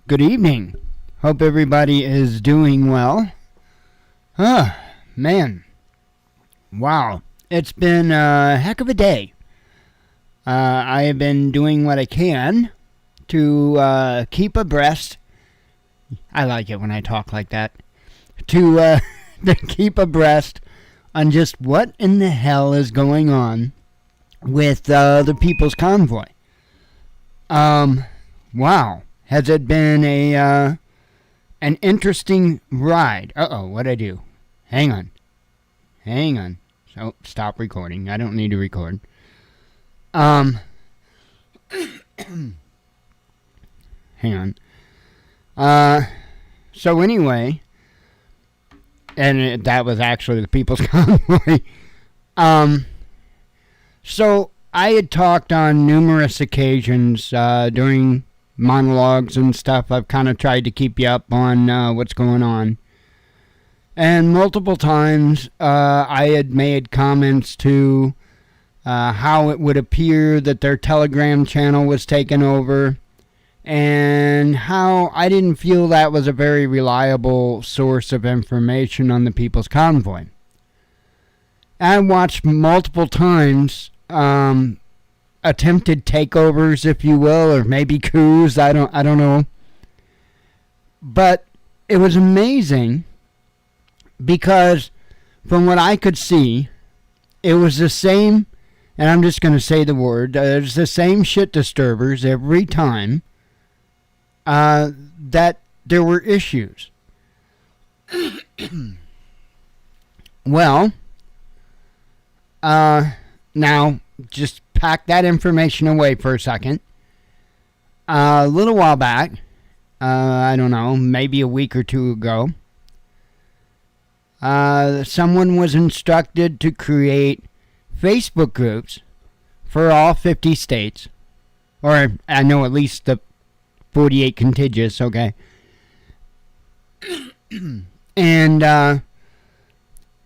Good evening. Hope everybody is doing well. Man. Wow. It's been a heck of a day. I have been doing what I can to keep abreast. I like it when I talk like that. To keep abreast on just what in the hell is going on with the People's Convoy. Wow. Has it been an interesting ride? What'd I do? Hang on. So, stop recording. I don't need to record. Hang on. So anyway, and that was actually the People's Convoy. So I had talked on numerous occasions during monologues and stuff. I've kind of tried to keep you up on what's going on. And multiple times I had made comments to how it would appear that their Telegram channel was taken over, and how I didn't feel that was a very reliable source of information on the People's Convoy. I watched multiple times attempted takeovers, if you will, or maybe coups. I don't know. But it was amazing because from what I could see, it was the same, and I'm just going to say the word, it's the same shit disturbers every time that there were issues. Well, now, just pack that information away for a second. A little while back, I don't know, maybe a week or two ago, someone was instructed to create Facebook groups for all 50 states, or I know at least the 48 contiguous, okay? And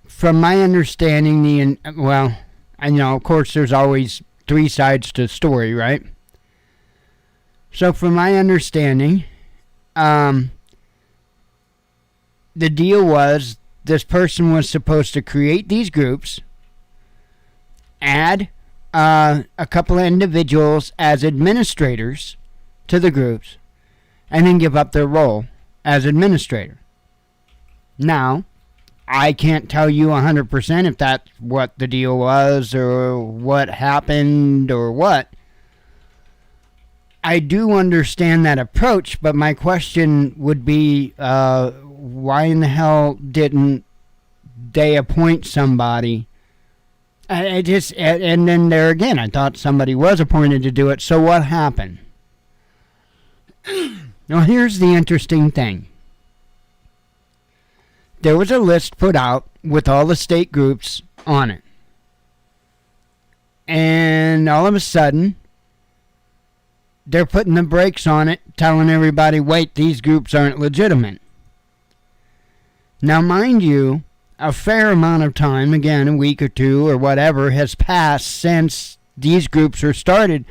from my understanding, I know, of course, there's always three sides to the story, right? So, from my understanding, the deal was this person was supposed to create these groups, add a couple of individuals as administrators to the groups, and then give up their role as administrator. Now, I can't tell you 100% if that's what the deal was or what happened or what. I do understand that approach, but my question would be, why in the hell didn't they appoint somebody? And then there again, I thought somebody was appointed to do it, so what happened? Now, here's the interesting thing. There was a list put out with all the state groups on it. And all of a sudden, they're putting the brakes on it, telling everybody, wait, these groups aren't legitimate. Now, mind you, a fair amount of time, again, a week or two or whatever, has passed since these groups were started.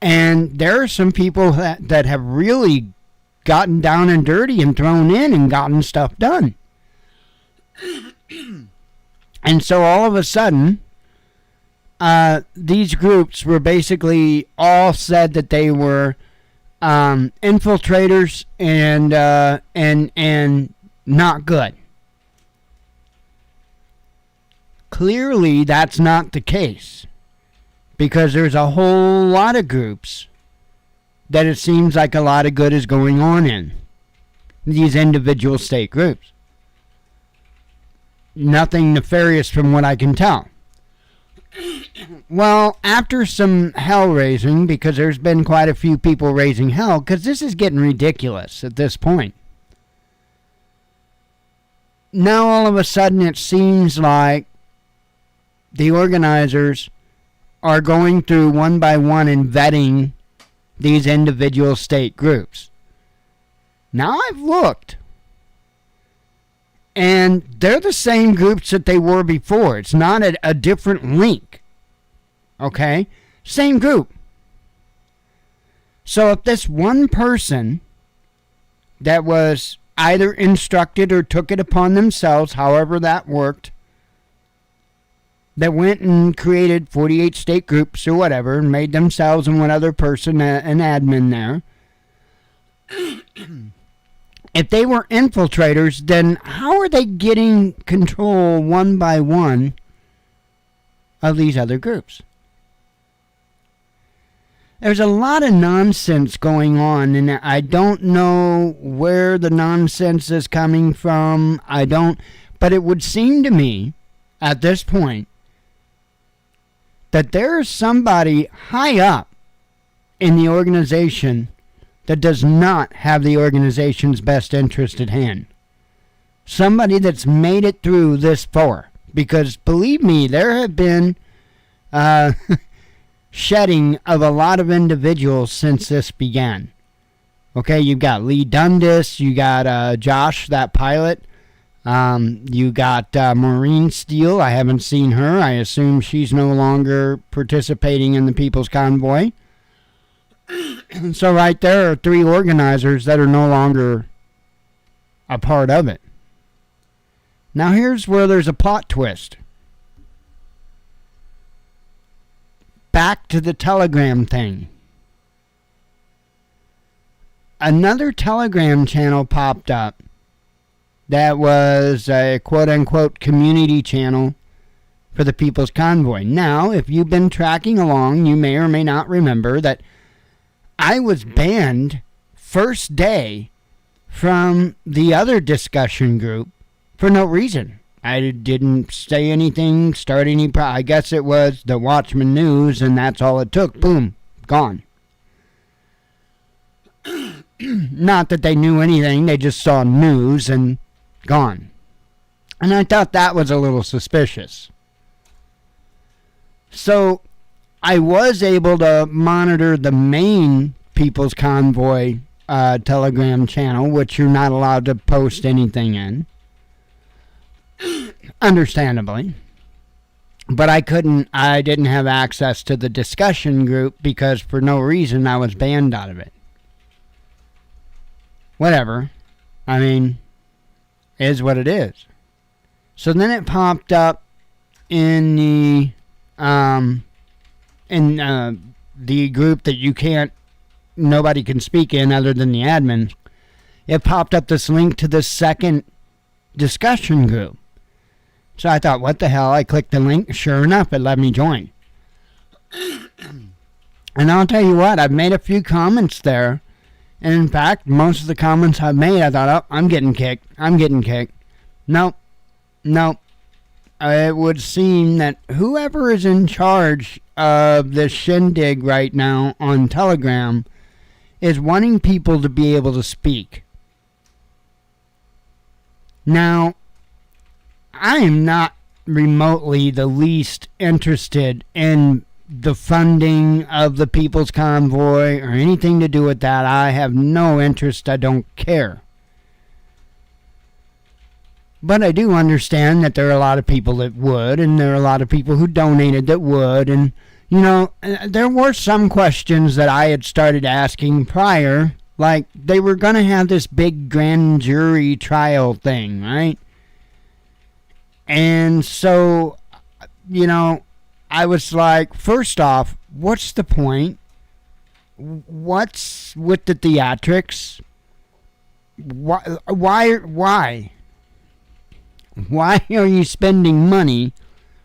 And there are some people that have really gotten down and dirty and thrown in and gotten stuff done. And so all of a sudden, these groups were basically all said that they were infiltrators and not good. Clearly, that's not the case, because there's a whole lot of groups that it seems like a lot of good is going on in these individual state groups. Nothing nefarious from what I can tell. Well, after some hell raising, because there's been quite a few people raising hell, because this is getting ridiculous at this point. Now all of a sudden it seems like the organizers are going through one by one and vetting these individual state groups. Now I've looked. And they're the same groups that they were before. It's not a different link. Okay? Same group. So if this one person that was either instructed or took it upon themselves, however that worked, that went and created 48 state groups or whatever and made themselves and one other person an admin there. If they were infiltrators, then how are they getting control one by one of these other groups? There's a lot of nonsense going on, and I don't know where the nonsense is coming from. But it would seem to me at this point that there is somebody high up in the organization that does not have the organization's best interest at hand. Somebody that's made it through this far. Because believe me, there have been shedding of a lot of individuals since this began. Okay, you've got Lee Dundas, you got Josh, that pilot, you got Maureen Steele. I haven't seen her. I assume she's no longer participating in the People's Convoy. So right there are 3 organizers that are no longer a part of it. Now here's where there's a plot twist. Back to the Telegram thing. Another Telegram channel popped up that was a quote-unquote community channel for the People's Convoy. Now, if you've been tracking along, you may or may not remember that I was banned first day from the other discussion group for no reason. I didn't say anything, start any... I guess it was the Watchman news, and that's all it took. Boom. Gone. Not that they knew anything. They just saw news and gone. And I thought that was a little suspicious. So I was able to monitor the main People's Convoy Telegram channel, which you're not allowed to post anything in. Understandably. But I didn't have access to the discussion group because for no reason I was banned out of it. Whatever. I mean, is what it is. So then it popped up in the group that nobody can speak in other than the admin. It popped up this link to the second discussion group. So I thought, what the hell? I clicked the link. Sure enough, it let me join. And I'll tell you what, I've made a few comments there. And in fact, most of the comments I've made, I thought, oh, I'm getting kicked. Nope. It would seem that whoever is in charge of this shindig right now on Telegram is wanting people to be able to speak. Now, I am not remotely the least interested in the funding of the People's Convoy or anything to do with that. I have no interest. I don't care. But I do understand that there are a lot of people that would, and there are a lot of people who donated that would. And, there were some questions that I had started asking prior. Like, they were going to have this big grand jury trial thing, right? And so, I was like, first off, what's the point? What's with the theatrics? Why? Why are you spending money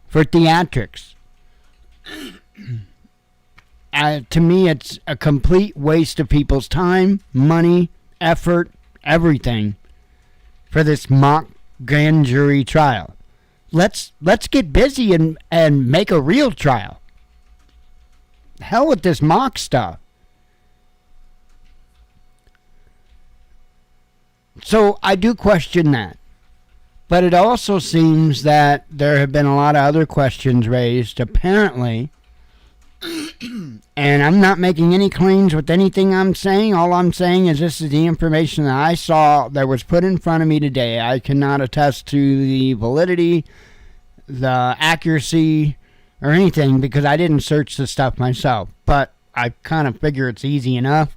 for theatrics? To me, it's a complete waste of people's time, money, effort, everything for this mock grand jury trial. Let's get busy and make a real trial. Hell with this mock stuff. So I do question that. But it also seems that there have been a lot of other questions raised, apparently. And I'm not making any claims with anything I'm saying. All I'm saying is this is the information that I saw that was put in front of me today. I cannot attest to the validity, the accuracy, or anything because I didn't search the stuff myself. But I kind of figure it's easy enough.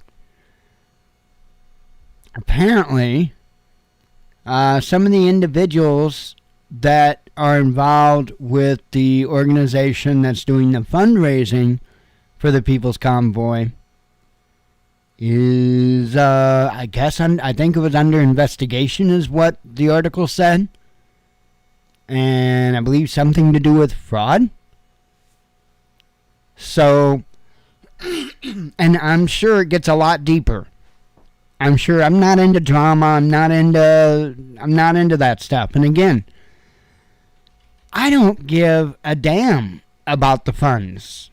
apparently, some of the individuals that are involved with the organization that's doing the fundraising for the People's Convoy is, I think it was under investigation is what the article said. And I believe something to do with fraud. So, and I'm sure it gets a lot deeper. I'm sure I'm not into drama. I'm not into that stuff. And again, I don't give a damn about the funds,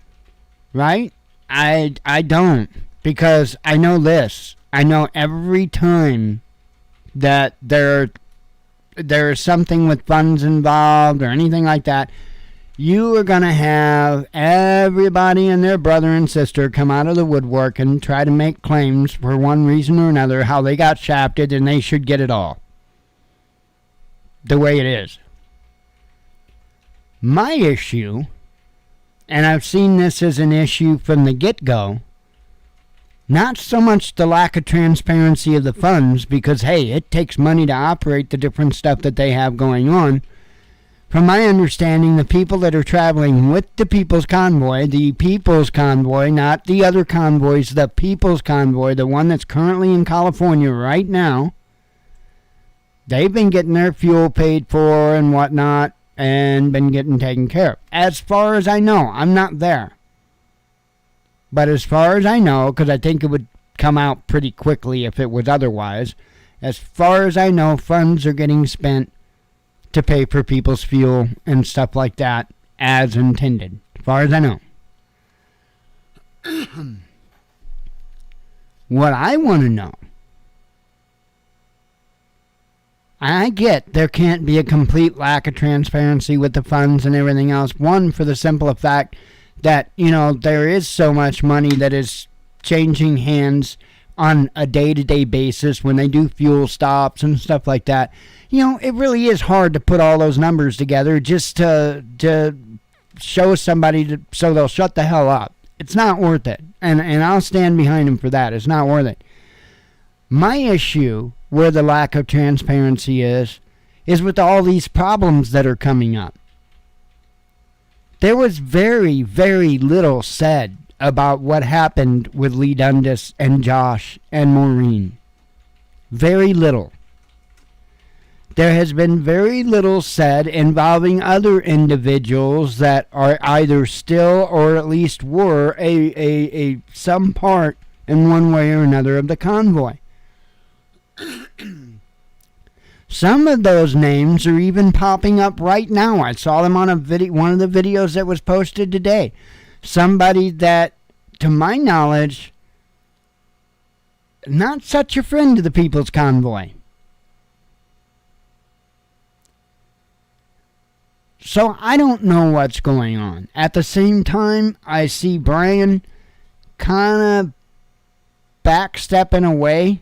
right? I don't, because I know this. I know every time that there is something with funds involved or anything like that, you are going to have everybody and their brother and sister come out of the woodwork and try to make claims for one reason or another how they got shafted and they should get it all. The way it is. My issue, and I've seen this as an issue from the get-go, not so much the lack of transparency of the funds, because, hey, it takes money to operate the different stuff that they have going on. From my understanding, the people that are traveling with the People's Convoy, not the other convoys, the People's Convoy, the one that's currently in California right now, they've been getting their fuel paid for and whatnot, and been getting taken care of. As far as I know, I'm not there. But as far as I know, because I think it would come out pretty quickly if it was otherwise, as far as I know, funds are getting spent to pay for people's fuel and stuff like that as intended. As far as I know. What I want to know, I get there can't be a complete lack of transparency with the funds and everything else. One, for the simple fact that, there is so much money that is changing hands on a day-to-day basis when they do fuel stops and stuff like that. It really is hard to put all those numbers together just to show somebody so they'll shut the hell up. It's not worth it. And I'll stand behind them for that. It's not worth it. My issue where the lack of transparency is with all these problems that are coming up. There was very, very little said about what happened with Lee Dundas and Josh and Maureen. Very little. There has been very little said involving other individuals that are either still or at least were a some part in one way or another of the convoy. Some of those names are even popping up right now. I saw them on one of the videos that was posted today. Somebody that, to my knowledge, not such a friend to the People's Convoy. So I don't know what's going on. At the same time, I see Brian kind of backstepping away,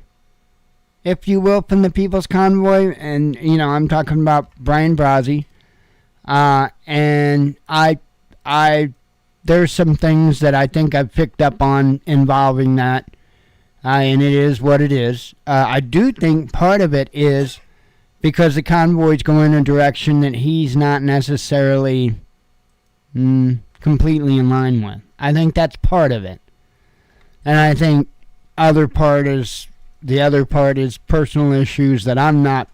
if you will, from the People's Convoy. And, I'm talking about Brian Brazzi. And there's some things that I think I've picked up on involving that. And it is what it is. I do think part of it is because the convoy's going in a direction that he's not necessarily completely in line with. I think that's part of it. And I think the other part is personal issues that I'm not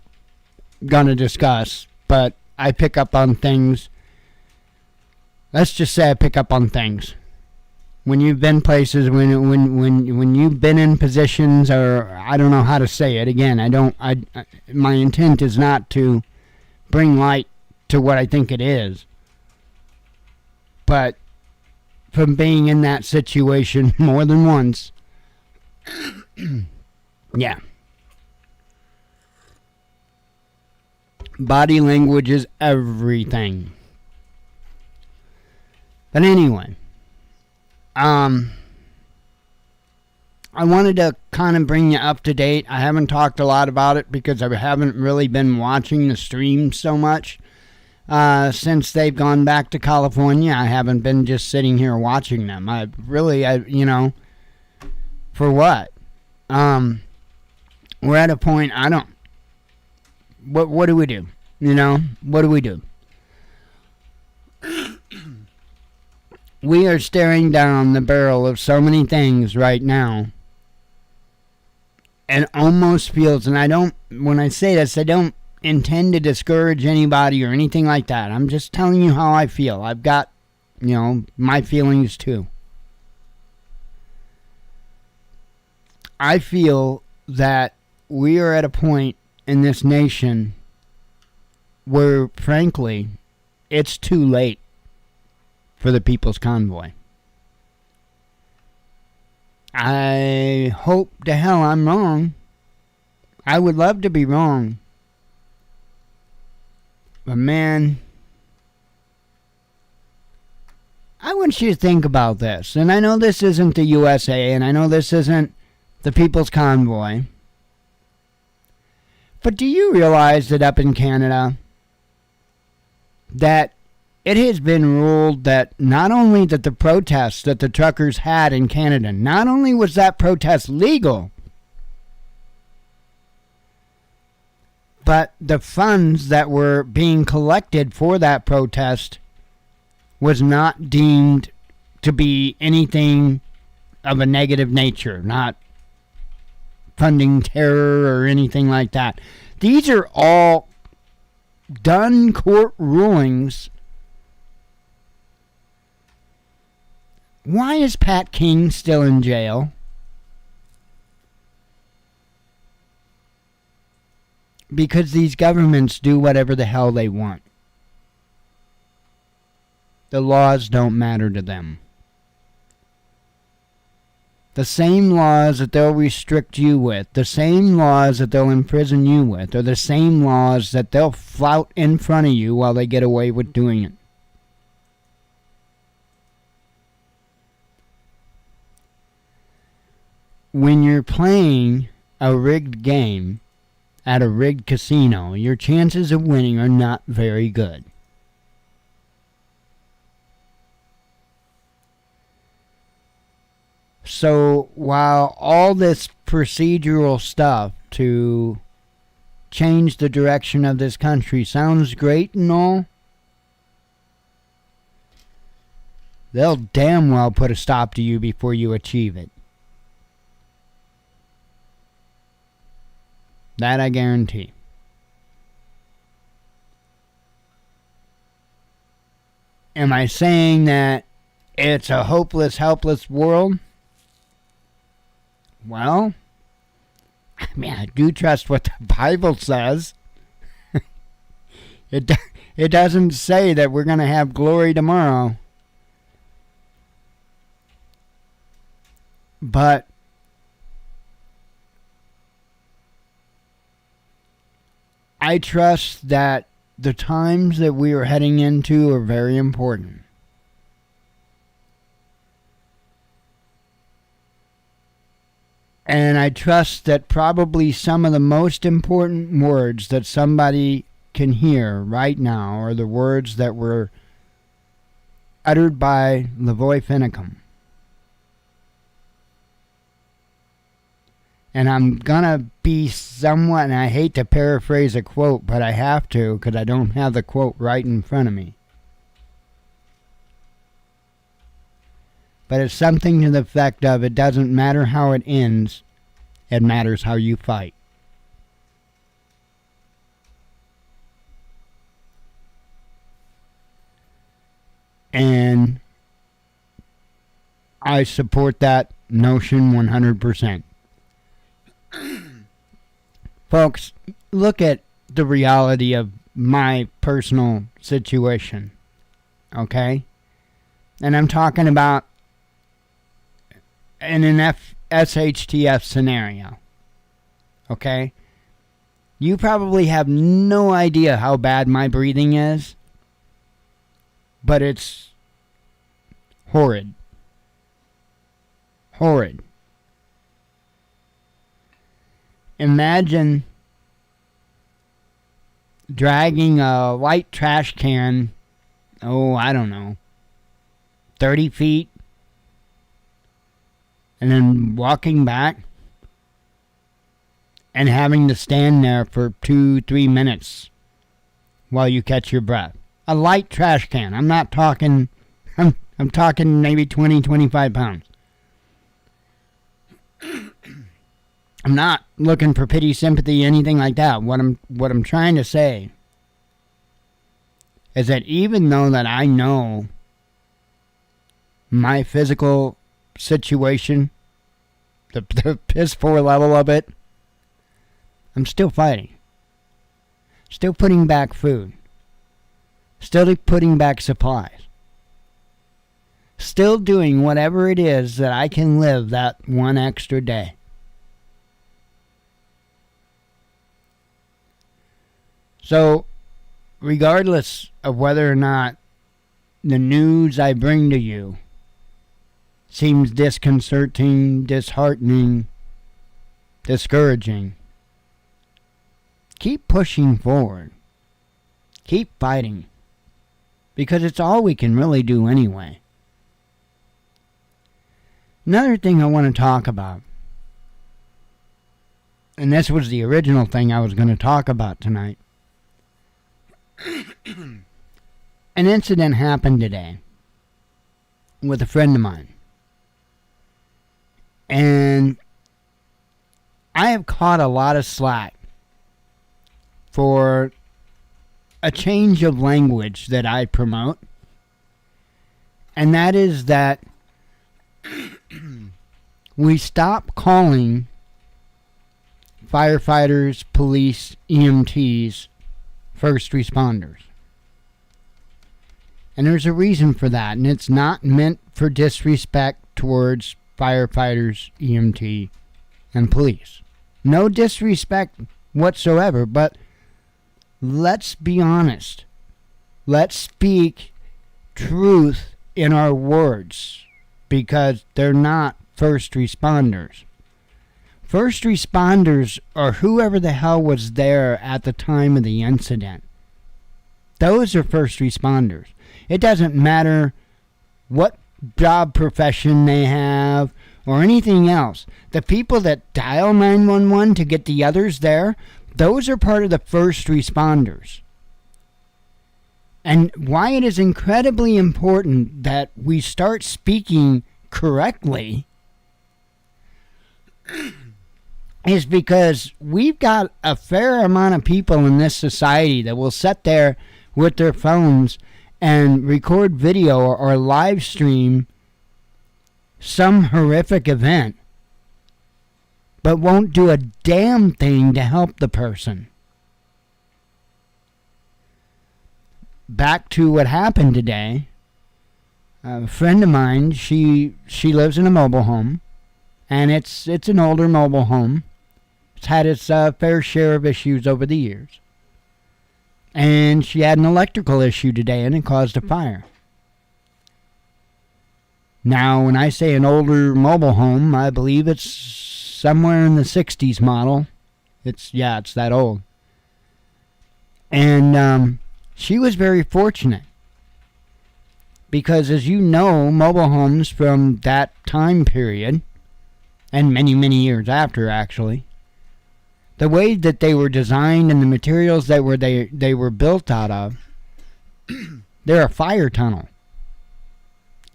going to discuss, but I pick up on things. Let's just say I pick up on things. When you've been places, when you've been in positions, or I don't know how to say it. Again, my intent is not to bring light to what I think it is. But from being in that situation more than once, yeah. Body language is everything. But anyway, I wanted to kind of bring you up to date. I haven't talked a lot about it because I haven't really been watching the stream so much. Since they've gone back to California, I haven't been just sitting here watching them. For what? We're at a point, I don't, what do we do? You know, what do we do? We are staring down the barrel of so many things right now. And almost feels, and I don't, when I say this, I don't intend to discourage anybody or anything like that. I'm just telling you how I feel. I've got, my feelings too. I feel that we are at a point in this nation where, frankly, it's too late for the People's Convoy. I hope to hell I'm wrong. I would love to be wrong. But man, I want you to think about this. And I know this isn't the USA, and I know this isn't the People's Convoy. But do you realize that up in Canada, that it has been ruled that not only that the protests that the truckers had in Canada, not only was that protest legal, but the funds that were being collected for that protest was not deemed to be anything of a negative nature, not funding terror or anything like that. These are all done court rulings. Why is Pat King still in jail? Because these governments do whatever the hell they want. The laws don't matter to them. The same laws that they'll restrict you with, the same laws that they'll imprison you with, are the same laws that they'll flout in front of you while they get away with doing it. When you're playing a rigged game at a rigged casino, your chances of winning are not very good. So while all this procedural stuff to change the direction of this country sounds great and all, they'll damn well put a stop to you before you achieve it. That I guarantee. Am I saying that it's a hopeless, helpless world? Well, I mean, I do trust what the Bible says. It doesn't say that we're going to have glory tomorrow. But I trust that the times that we are heading into are very important. And I trust that probably some of the most important words that somebody can hear right now are the words that were uttered by Lavoy Finicum. And I'm going to be somewhat, and I hate to paraphrase a quote, but I have to because I don't have the quote right in front of me. But it's something to the effect of, it doesn't matter how it ends, it matters how you fight. And I support that notion 100%. Folks, look at the reality of my personal situation, okay? And I'm talking about in an SHTF scenario, okay? You probably have no idea how bad my breathing is, but it's horrid. Horrid. Imagine dragging a light trash can, I don't know, 30 feet, and then walking back, and having to stand there for 2-3 minutes while you catch your breath. A light trash can. I'm not talking, I'm talking maybe 20-25 pounds. I'm not looking for pity, sympathy, anything like that. What I'm trying to say is that even though that I know my physical situation, the piss poor level of it, I'm still fighting. Still putting back food. Still putting back supplies. Still doing whatever it is that I can live that one extra day. So, regardless of whether or not the news I bring to you seems disconcerting, disheartening, discouraging, keep pushing forward. Keep fighting. Because it's all we can really do anyway. Another thing I want to talk about, and this was the original thing I was going to talk about tonight. An incident happened today with a friend of mine. And I have caught a lot of slack for a change of language that I promote. And that is that we stop calling firefighters, police, EMTs, first responders. And there's a reason for that, and it's not meant for disrespect towards firefighters, EMT, and police. No disrespect whatsoever, but let's be honest. Let's speak truth in our words, because they're not first responders. First responders are whoever the hell was there at the time of the incident. Those are first responders. It doesn't matter what job profession they have or anything else. The people that dial 911 to get the others there, those are part of the first responders. And why it is incredibly important that we start speaking correctly is because we've got a fair amount of people in this society that will sit there with their phones and record video or live stream some horrific event, but won't do a damn thing to help the person. Back to what happened today. A friend of mine, she lives in a mobile home, and it's an older mobile home. It's had its fair share of issues over the years. And she had an electrical issue today, and it caused a fire. Now, when I say an older mobile home, I believe it's somewhere in the 60s model. It's that old. And she was very fortunate. Because as you know, mobile homes from that time period, and many, many years after actually, the way that they were designed and the materials that they were built out of, they're a fire tunnel.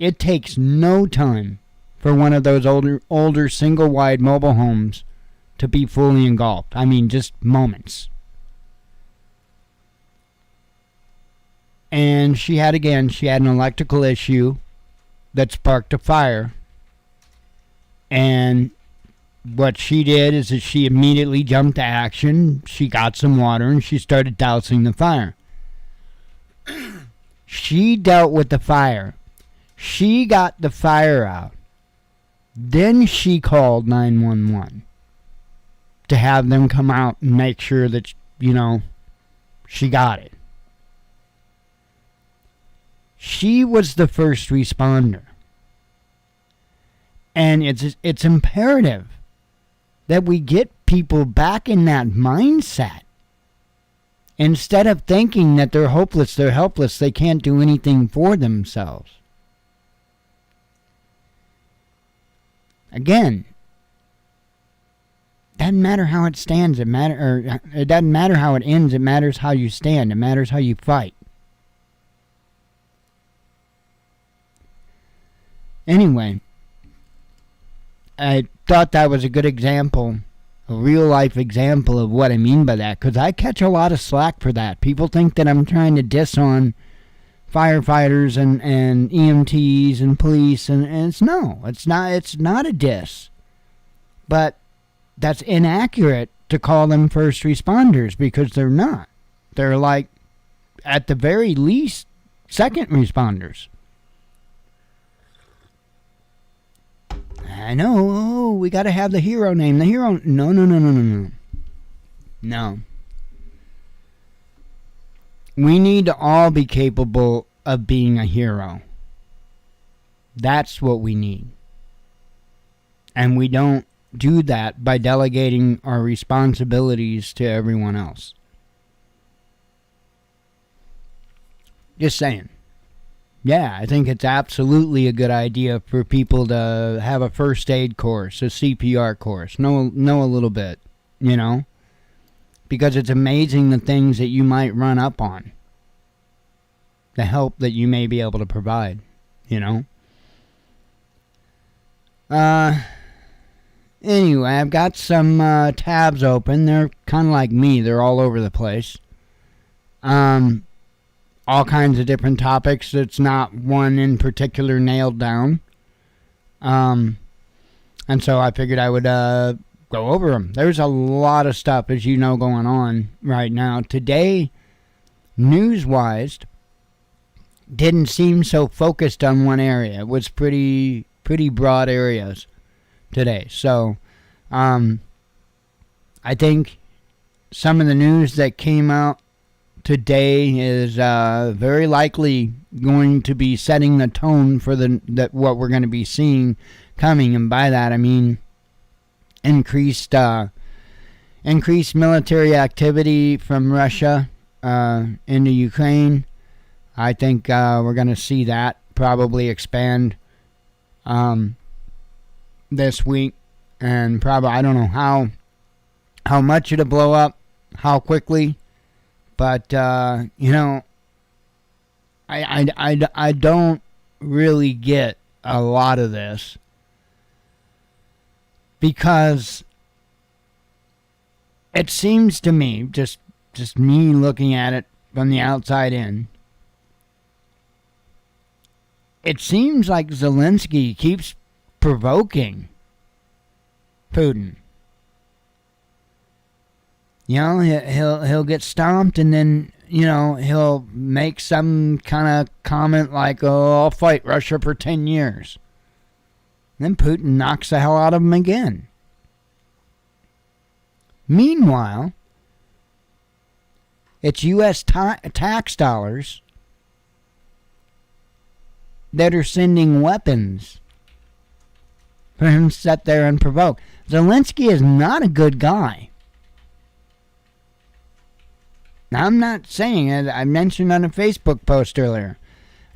It takes no time for one of those older single-wide mobile homes to be fully engulfed. I mean, just moments. And she had an electrical issue that sparked a fire. And what she did is that she immediately jumped to action. She got some water and she started dousing the fire. She dealt with the fire. She got the fire out. Then she called 911 to have them come out and make sure that, she got it. She was the first responder. And it's imperative that we get people back in that mindset. Instead of thinking that they're hopeless, they're helpless, they can't do anything for themselves. Again, doesn't matter how it stands. It doesn't matter how it ends. It matters how you stand. It matters how you fight. Anyway, I thought that was a good example, a real life example of what I mean by that, because I catch a lot of slack for that. People think that I'm trying to diss on firefighters and EMTs and police, and it's not a diss. But that's inaccurate to call them first responders, because they're not. They're like, at the very least, second responders. I know, we got to have the hero name. The hero, no. No. We need to all be capable of being a hero. That's what we need. And we don't do that by delegating our responsibilities to everyone else. Just saying. Yeah, I think it's absolutely a good idea for people to have a first aid course, a CPR course. Know a little bit, because it's amazing the things that you might run up on. The help that you may be able to provide, Anyway, I've got some tabs open. They're kind of like me. They're all over the place. All kinds of different topics. It's not one in particular nailed down. And so I figured I would go over them. There's a lot of stuff, as you know, going on right now. Today, news-wise, didn't seem so focused on one area. It was pretty broad areas today. So, I think some of the news that came out today is very likely going to be setting the tone for what we're going to be seeing coming. And by that I mean increased military activity from Russia into Ukraine. I think we're going to see that probably expand this week, and probably, I don't know how much it'll blow up, how quickly. But, I don't really get a lot of this, because it seems to me, just me looking at it from the outside in, it seems like Zelensky keeps provoking Putin. He'll get stomped, and then, he'll make some kind of comment like, oh, I'll fight Russia for 10 years. Then Putin knocks the hell out of him again. Meanwhile, it's U.S. tax dollars that are sending weapons for him to sit there and provoke. Zelensky is not a good guy. Now, I'm not saying, as I mentioned on a Facebook post earlier,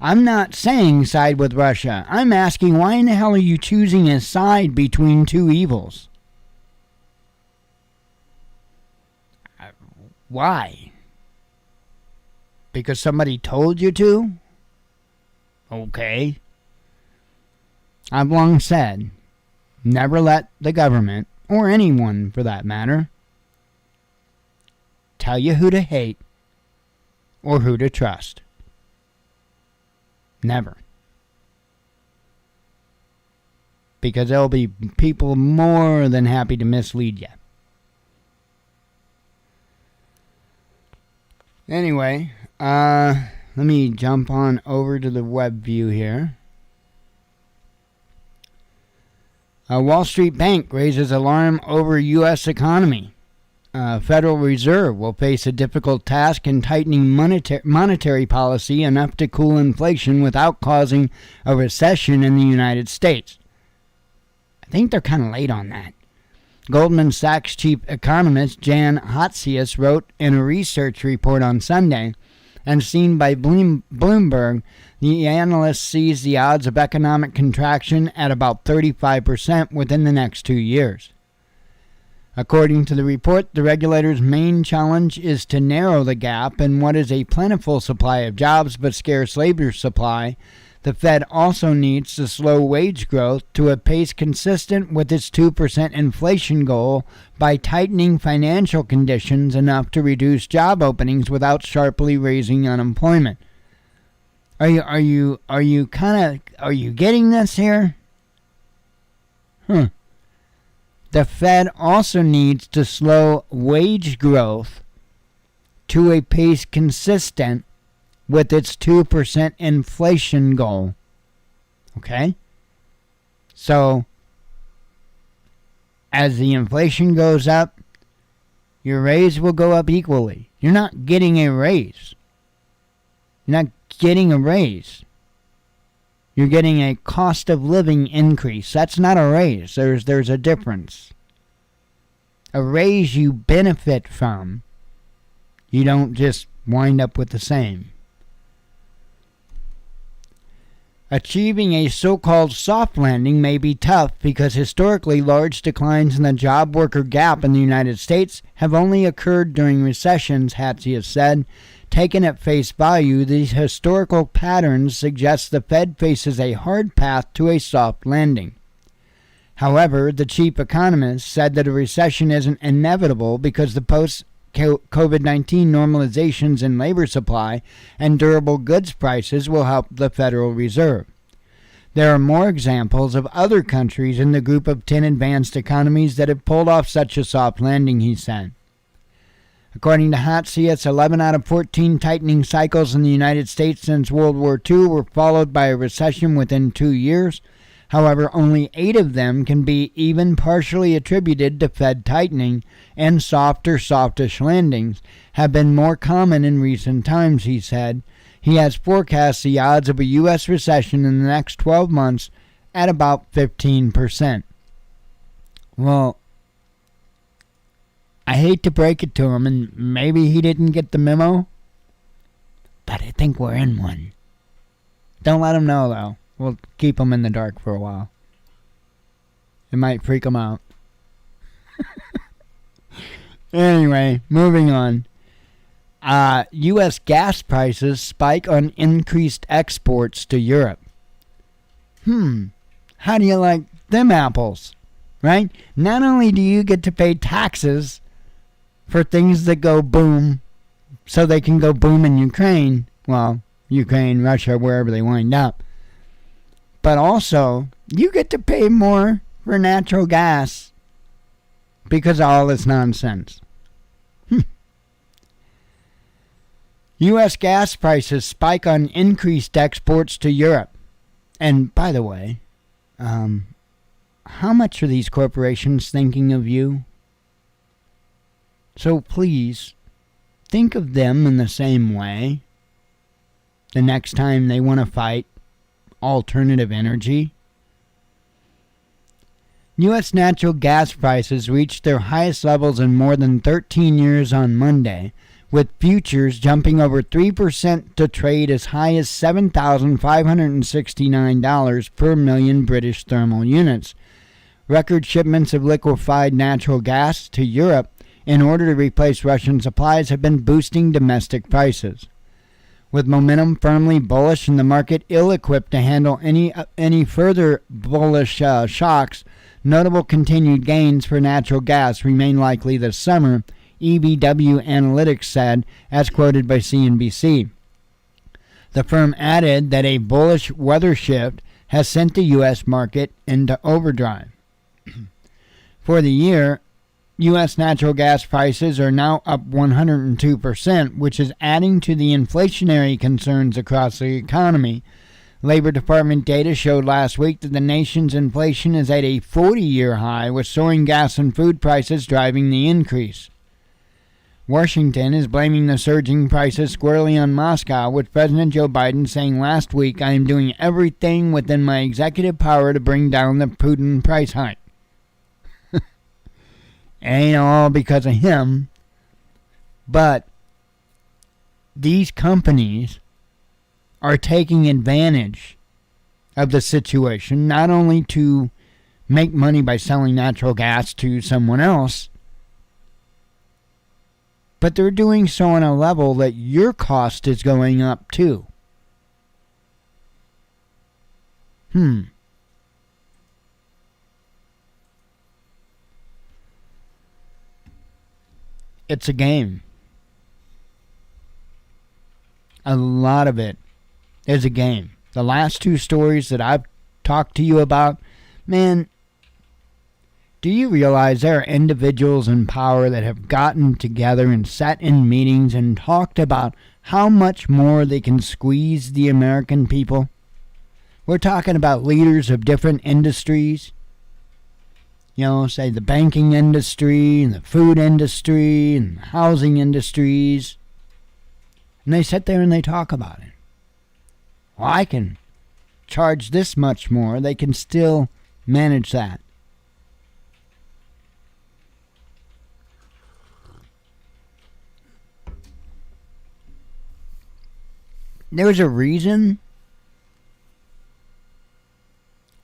I'm not saying side with Russia. I'm asking, why in the hell are you choosing a side between two evils? Why? Because somebody told you to? Okay. I've long said, never let the government, or anyone for that matter, tell you who to hate or who to trust. Never. Because there'll be people more than happy to mislead you. Anyway, let me jump on over to the web view here. Wall Street Bank raises alarm over U.S. economy. Federal Reserve will face a difficult task in tightening monetary policy enough to cool inflation without causing a recession in the United States. I think they're kind of late on that. Goldman Sachs chief economist Jan Hatzius wrote in a research report on Sunday, and seen by Bloomberg, the analyst sees the odds of economic contraction at about 35% within the next 2 years. According to the report, the regulator's main challenge is to narrow the gap in what is a plentiful supply of jobs but scarce labor supply. The Fed also needs to slow wage growth to a pace consistent with its 2% inflation goal by tightening financial conditions enough to reduce job openings without sharply raising unemployment. Are you getting this here? The Fed also needs to slow wage growth to a pace consistent with its 2% inflation goal. Okay? So, as the inflation goes up, your raise will go up equally. You're not getting a raise. You're not getting a raise. You're getting a cost of living increase. That's not a raise. There's a difference. A raise you benefit from. You don't just wind up with the same. Achieving a so-called soft landing may be tough because historically large declines in the job worker gap in the United States have only occurred during recessions, Hatzius said. Taken at face value, these historical patterns suggest the Fed faces a hard path to a soft landing. However, the chief economist said that a recession isn't inevitable because the post-COVID-19 normalizations in labor supply and durable goods prices will help the Federal Reserve. There are more examples of other countries in the group of 10 advanced economies that have pulled off such a soft landing, he said. According to Hatzius, 11 out of 14 tightening cycles in the United States since World War II were followed by a recession within 2 years. However, only 8 of them can be even partially attributed to Fed tightening, and softish landings have been more common in recent times, he said. He has forecast the odds of a U.S. recession in the next 12 months at about 15%. Well, I hate to break it to him, and maybe he didn't get the memo, but I think we're in one. Don't let him know, though. We'll keep him in the dark for a while. It might freak him out. Anyway, moving on. U.S. gas prices spike on increased exports to Europe. How do you like them apples? Right? Not only do you get to pay taxes for things that go boom, so they can go boom in Ukraine, well, Ukraine, Russia, wherever they wind up, but also you get to pay more for natural gas because of all this nonsense. U.S. gas prices spike on increased exports to Europe. And by the way, how much are these corporations thinking of you? So please, think of them in the same way the next time they want to fight alternative energy. U.S. natural gas prices reached their highest levels in more than 13 years on Monday, with futures jumping over 3% to trade as high as $7,569 per million British thermal units. Record shipments of liquefied natural gas to Europe in order to replace Russian supplies have been boosting domestic prices. With momentum firmly bullish and the market ill-equipped to handle any further bullish shocks, notable continued gains for natural gas remain likely this summer, EBW Analytics said, as quoted by CNBC. The firm added that a bullish weather shift has sent the U.S. market into overdrive. For the year, U.S. natural gas prices are now up 102%, which is adding to the inflationary concerns across the economy. Labor Department data showed last week that the nation's inflation is at a 40-year high, with soaring gas and food prices driving the increase. Washington is blaming the surging prices squarely on Moscow, with President Joe Biden saying last week, "I am doing everything within my executive power to bring down the Putin price hike." Ain't all because of him, but these companies are taking advantage of the situation, not only to make money by selling natural gas to someone else, But they're doing so on a level that your cost is going up too. It's a game. A lot of it is a game. The last two stories that I've talked to you about, man, do you realize there are individuals in power that have gotten together and sat in meetings and talked about how much more they can squeeze the American people? We're talking about leaders of different industries. You know, say the banking industry and the food industry and the housing industries. And they sit there and they talk about it. Well, I can charge this much more. They can still manage that. There's a reason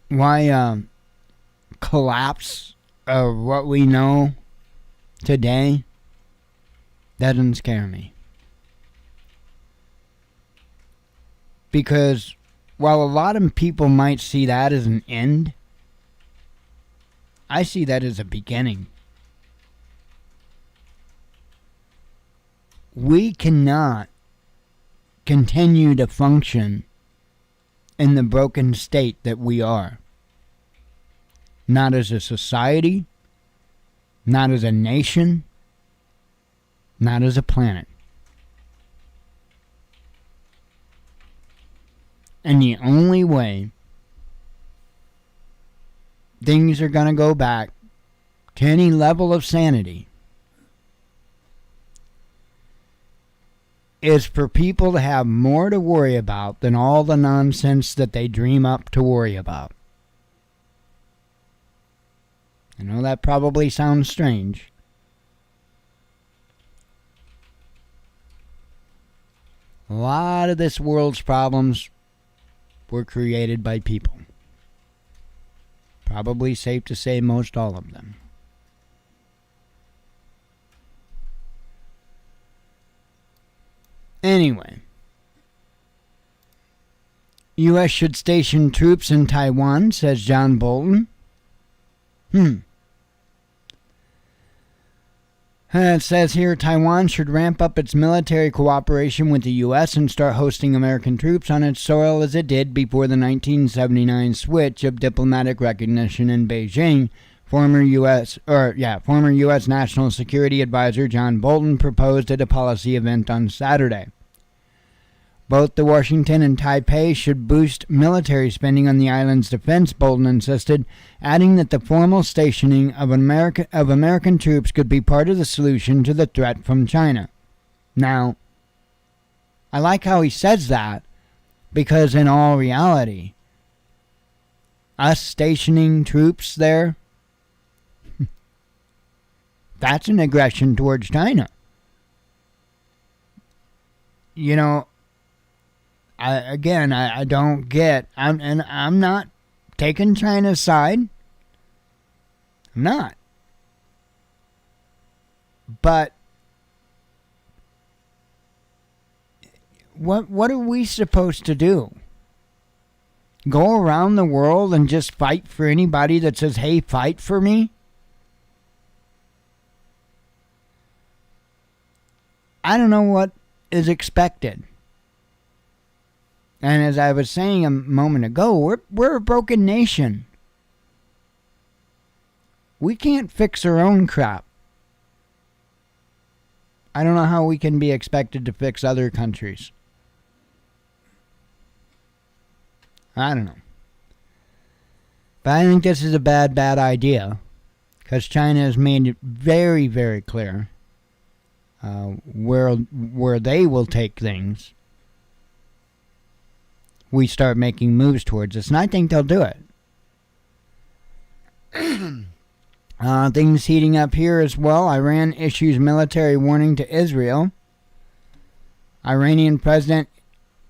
why collapse of what we know today doesn't scare me. Because while a lot of people might see that as an end, I see that as a beginning. We cannot continue to function in the broken state that we are. Not as a society, not as a nation, not as a planet. And the only way things are going to go back to any level of sanity is for people to have more to worry about than all the nonsense that they dream up to worry about. I know that probably sounds strange. A lot of this world's problems were created by people. Probably safe to say most all of them. Anyway, U.S. should station troops in Taiwan, says John Bolton. It says here, Taiwan should ramp up its military cooperation with the U.S. and start hosting American troops on its soil as it did before the 1979 switch of diplomatic recognition in Beijing. Former U.S. National Security Advisor John Bolton proposed at a policy event on Saturday. Both the Washington and Taipei should boost military spending on the island's defense, Bolton insisted, adding that the formal stationing of American troops could be part of the solution to the threat from China. Now, I like how he says that, because in all reality, us stationing troops there, that's an aggression towards China. You know, I don't get, I'm not taking China's side. I'm not. But what are we supposed to do? Go around the world and just fight for anybody that says, hey, fight for me? I don't know what is expected. And as I was saying a moment ago, we're a broken nation. We can't fix our own crap. I don't know how we can be expected to fix other countries. I don't know. But I think this is a bad idea. Because China has made it very, very clear where they will take things. We start making moves towards us, and I think they'll do it. Things heating up here as well. Iran issues military warning to Israel. Iranian President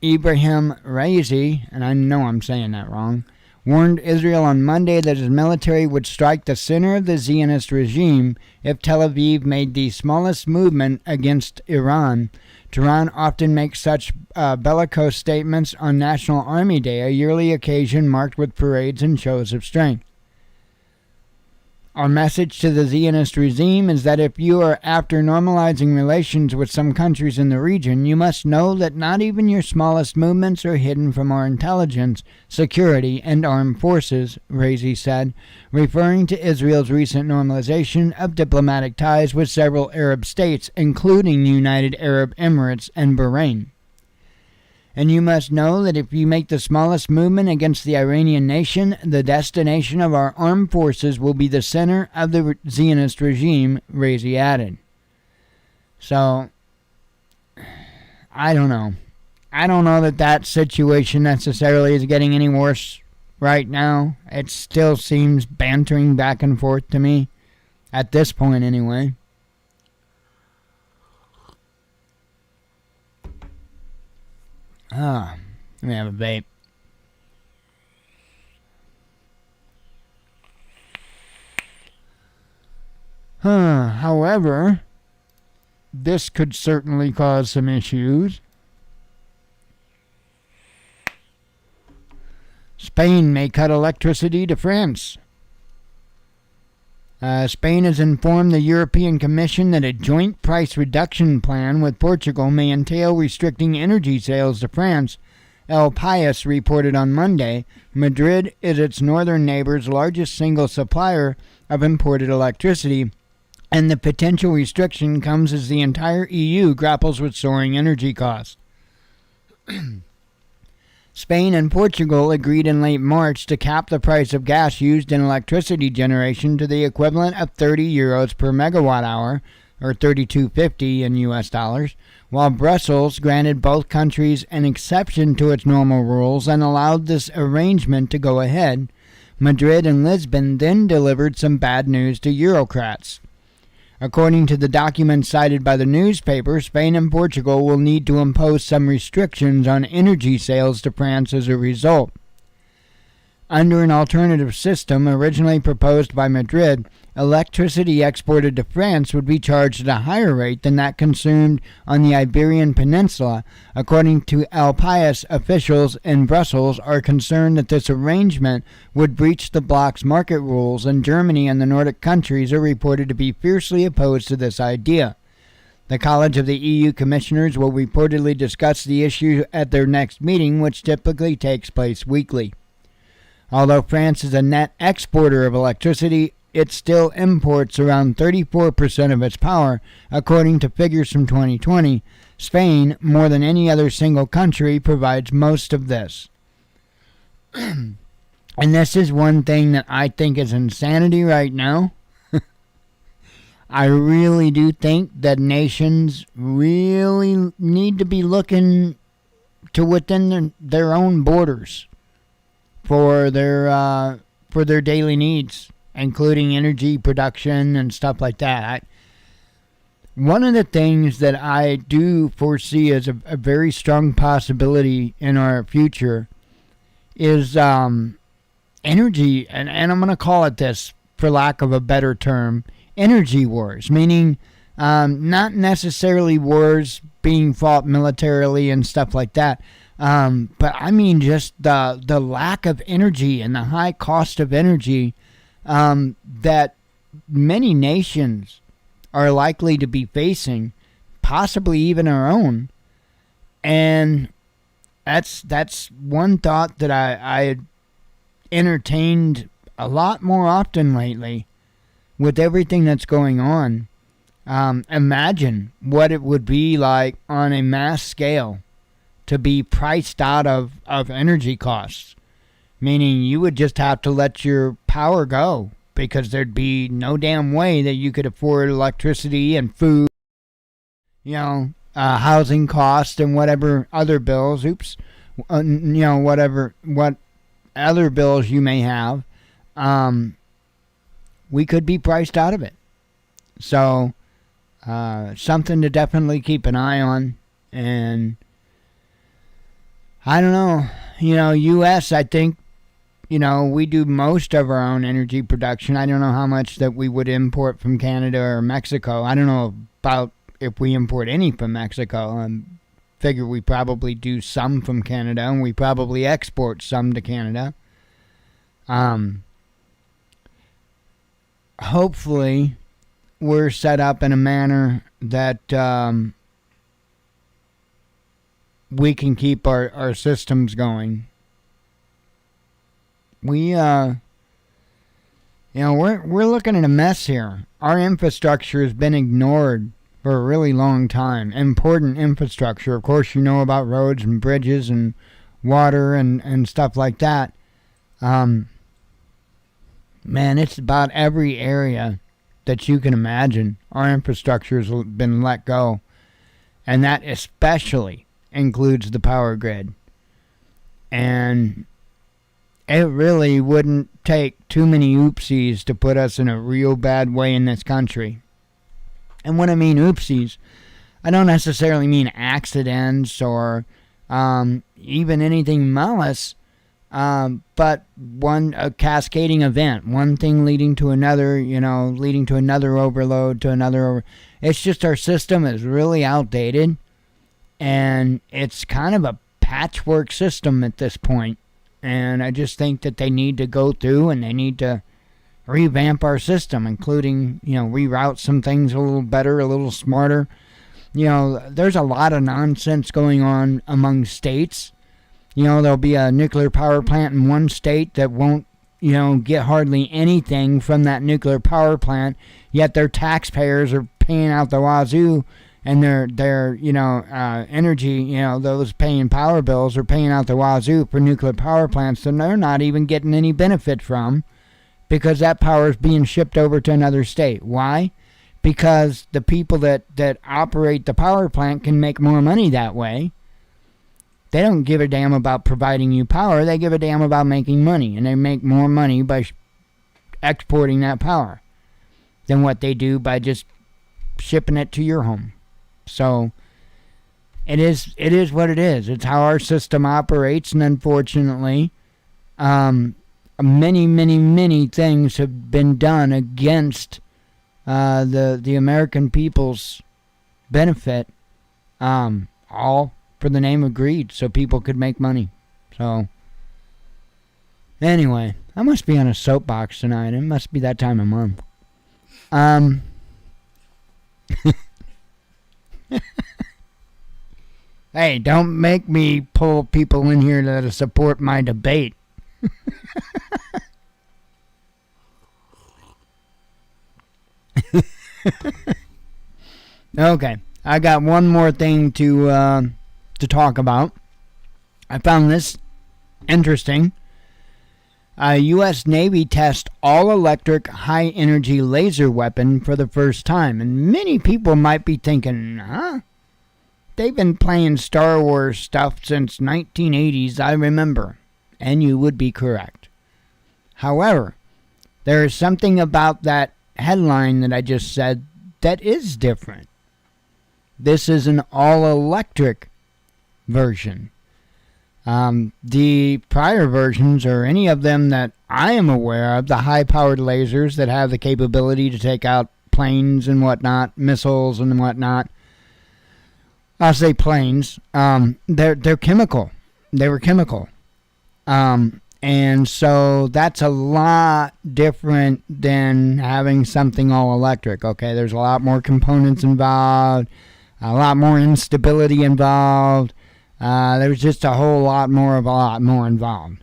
Ibrahim Raisi, and I know I'm saying that wrong, warned Israel on Monday that its military would strike the center of the Zionist regime if Tel Aviv made the smallest movement against Iran. Tehran often makes such bellicose statements on National Army Day, a yearly occasion marked with parades and shows of strength. Our message to the Zionist regime is that if you are after normalizing relations with some countries in the region, you must know that not even your smallest movements are hidden from our intelligence, security, and armed forces, Raisi said, referring to Israel's recent normalization of diplomatic ties with several Arab states, including the United Arab Emirates and Bahrain. And you must know that if you make the smallest movement against the Iranian nation, the destination of our armed forces will be the center of the Zionist regime, Raisi added. So, I don't know. I don't know that situation necessarily is getting any worse right now. It still seems bantering back and forth to me, at this point anyway. Let me have a vape. However, this could certainly cause some issues. Spain may cut electricity to France. Spain has informed the European Commission that a joint price reduction plan with Portugal may entail restricting energy sales to France. El País reported on Monday. Madrid is its northern neighbor's largest single supplier of imported electricity, and the potential restriction comes as the entire EU grapples with soaring energy costs. Spain and Portugal agreed in late March to cap the price of gas used in electricity generation to the equivalent of 30 euros per megawatt hour, or $32.50 in US dollars, while Brussels granted both countries an exception to its normal rules and allowed this arrangement to go ahead. Madrid and Lisbon then delivered some bad news to Eurocrats. According to the document cited by the newspaper, Spain and Portugal will need to impose some restrictions on energy sales to France as a result. Under an alternative system originally proposed by Madrid, electricity exported to France would be charged at a higher rate than that consumed on the Iberian Peninsula. According to El País, officials in Brussels are concerned that this arrangement would breach the bloc's market rules, and Germany and the Nordic countries are reported to be fiercely opposed to this idea. The College of the EU Commissioners will reportedly discuss the issue at their next meeting, which typically takes place weekly. Although France is a net exporter of electricity, it still imports around 34% of its power, according to figures from 2020. Spain, more than any other single country, provides most of this. And this is one thing that I think is insanity right now. I really do think that nations really need to be looking to within their own borders for their daily needs, including energy production and stuff like that. One of the things that I do foresee as a very strong possibility in our future is energy, and I'm going to call it this for lack of a better term, energy wars, meaning not necessarily wars being fought militarily and stuff like that, but I mean just the lack of energy and the high cost of energy that many nations are likely to be facing, possibly even our own. And that's one thought that I entertained a lot more often lately with everything that's going on. Imagine what it would be like on a mass scale to be priced out of energy costs, meaning you would just have to let your power go because there'd be no damn way that you could afford electricity and food, housing costs and whatever other bills, what other bills you may have, we could be priced out of it. So, something to definitely keep an eye on. And I don't know, U.S., I think we do most of our own energy production. I don't know how much that we would import from Canada or Mexico. I don't know about if we import any from Mexico. I figure we probably do some from Canada, and we probably export some to Canada. Hopefully, we're set up in a manner that we can keep our systems going. We're looking at a mess here. Our infrastructure has been ignored for a really long time. Important infrastructure. Of course, you know about roads and bridges and water and stuff like that. Man, it's about every area that you can imagine. Our infrastructure has been let go. And that especially includes the power grid. And it really wouldn't take too many oopsies to put us in a real bad way in this country. And when I mean oopsies, I don't necessarily mean accidents or even anything malice, but a cascading event, one thing leading to another, leading to another overload, to another. It's just our system is really outdated, and it's kind of a patchwork system at this point. And I just think that they need to go through and they need to revamp our system, including, reroute some things a little better, a little smarter. There's a lot of nonsense going on among states. There'll be a nuclear power plant in one state that won't, get hardly anything from that nuclear power plant, yet their taxpayers are paying out the wazoo, and their energy, those paying power bills are paying out the wazoo for nuclear power plants, and they're not even getting any benefit from, because that power is being shipped over to another state. Why? Because the people that operate the power plant can make more money that way. They don't give a damn about providing you power. They give a damn about making money, and they make more money by exporting that power than what they do by just shipping it to your home. So it is what it is. It's how our system operates, and unfortunately, many, many, many things have been done against the American people's benefit, all for the name of greed, so people could make money. So anyway, I must be on a soapbox tonight. It must be that time of month. Hey, don't make me pull people in here that support my debate. Okay, I got one more thing to talk about. I found this interesting. U.S. Navy tests all-electric high-energy laser weapon for the first time. And many people might be thinking, huh? They've been playing Star Wars stuff since 1980s, I remember. And you would be correct. However, there is something about that headline that I just said that is different. This is an all-electric version. The prior versions, or any of them that I am aware of, the high-powered lasers that have the capability to take out planes and whatnot, missiles and whatnot. I'll say planes. They're chemical. They were chemical. And so that's a lot different than having something all electric. Okay, there's a lot more components involved, a lot more instability involved. There's just a whole lot more involved.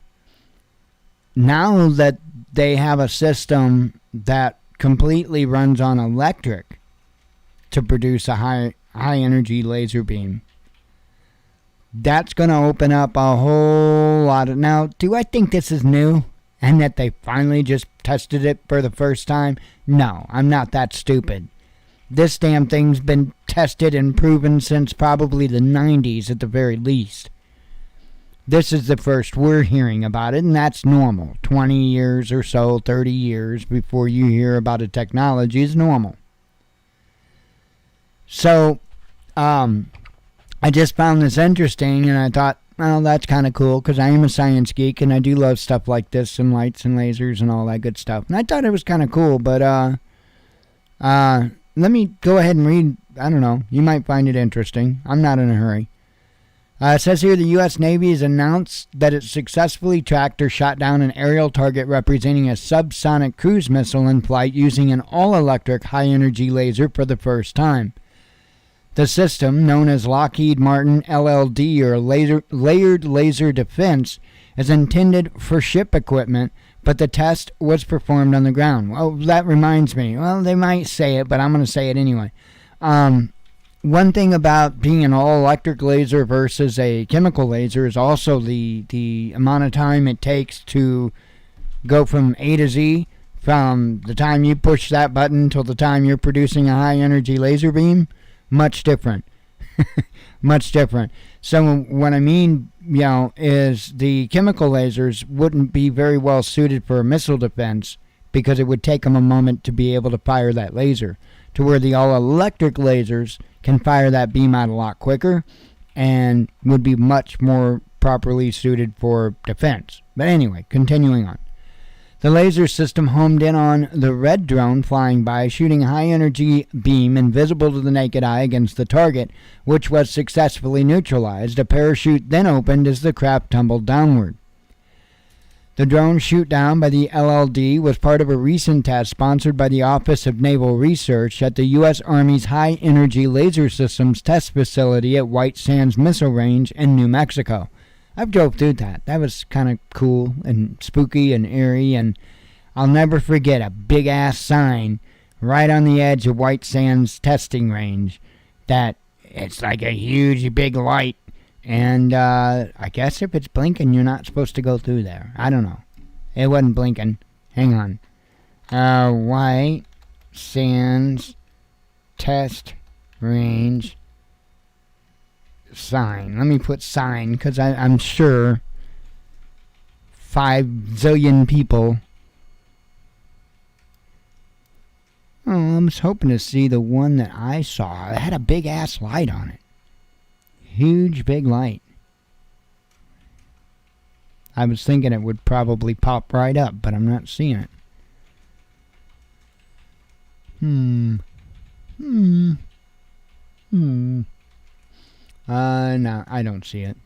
Now that they have a system that completely runs on electric to produce a high energy laser beam, that's going to open up a whole lot of... Now, do I think this is new and that they finally just tested it for the first time? No, I'm not that stupid. This damn thing's been tested and proven since probably the 90s at the very least. This is the first we're hearing about it, and that's normal. 20 years or so, 30 years before you hear about a technology is normal. So, I just found this interesting, and I thought, well, that's kind of cool, because I am a science geek, and I do love stuff like this, and lights and lasers and all that good stuff. And I thought it was kind of cool, but let me go ahead and read. I don't know. You might find it interesting. I'm not in a hurry. It says here the U.S. Navy has announced that it successfully tracked or shot down an aerial target representing a subsonic cruise missile in flight using an all-electric high-energy laser for the first time. The system, known as Lockheed Martin LLD, or Layered Laser Defense, is intended for ship equipment, but the test was performed on the ground. Well, that reminds me. Well, they might say it, but I'm going to say it anyway. One thing about being an all-electric laser versus a chemical laser is also the amount of time it takes to go from A to Z, from the time you push that button till the time you're producing a high-energy laser beam. Much different. Much different. So what I mean, is the chemical lasers wouldn't be very well suited for a missile defense because it would take them a moment to be able to fire that laser, to where the all-electric lasers can fire that beam out a lot quicker and would be much more properly suited for defense. But anyway, continuing on. The laser system homed in on the red drone flying by, shooting a high-energy beam invisible to the naked eye against the target, which was successfully neutralized. A parachute then opened as the craft tumbled downward. The drone shoot down by the LLD was part of a recent test sponsored by the Office of Naval Research at the U.S. Army's High Energy Laser Systems Test Facility at White Sands Missile Range in New Mexico. I've drove through that. That was kind of cool and spooky and eerie, and I'll never forget a big-ass sign right on the edge of White Sands Testing Range that it's like a huge big light. And I guess if it's blinking, you're not supposed to go through there. I don't know. It wasn't blinking. Hang on. White Sands Test Range sign. Let me put sign, because I'm sure 5 zillion people. Oh, I was hoping to see the one that I saw. It had a big-ass light on it. Huge big light. I was thinking it would probably pop right up, but I'm not seeing it. No, I don't see it.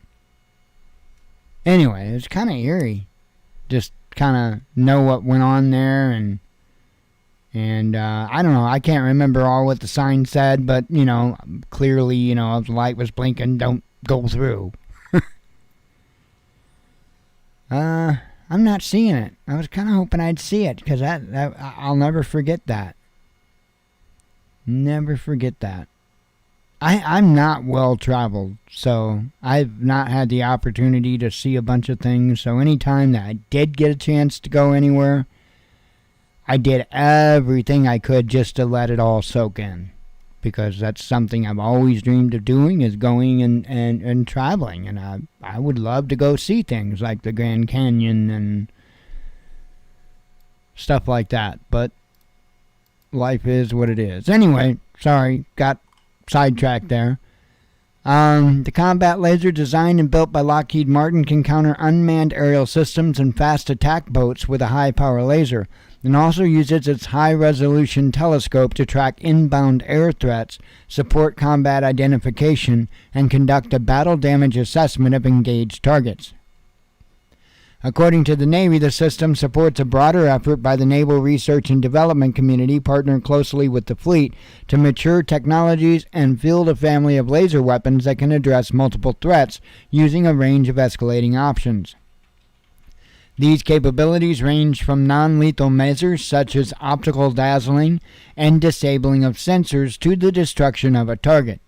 Anyway, it's kind of eerie. Just kind of know what went on there, and I don't know, I can't remember all what the sign said, but, clearly, if the light was blinking, don't go through. I'm not seeing it. I was kind of hoping I'd see it, because I'll never forget that. Never forget that. I'm not well-traveled, so I've not had the opportunity to see a bunch of things, so anytime that I did get a chance to go anywhere, I did everything I could just to let it all soak in, because that's something I've always dreamed of doing, is going and traveling, and I would love to go see things like the Grand Canyon and stuff like that, but life is what it is. Anyway, sorry, got sidetracked there. The combat laser, designed and built by Lockheed Martin, can counter unmanned aerial systems and fast attack boats with a high-power laser, and also uses its high-resolution telescope to track inbound air threats, support combat identification, and conduct a battle damage assessment of engaged targets. According to the Navy, the system supports a broader effort by the Naval Research and Development Community, partnering closely with the fleet to mature technologies and field a family of laser weapons that can address multiple threats using a range of escalating options. These capabilities range from non-lethal measures such as optical dazzling and disabling of sensors to the destruction of a target.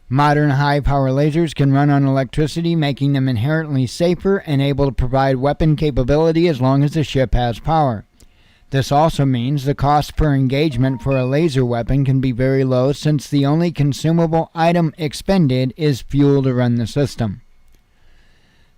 Modern high-power lasers can run on electricity, making them inherently safer and able to provide weapon capability as long as the ship has power. This also means the cost per engagement for a laser weapon can be very low, since the only consumable item expended is fuel to run the system.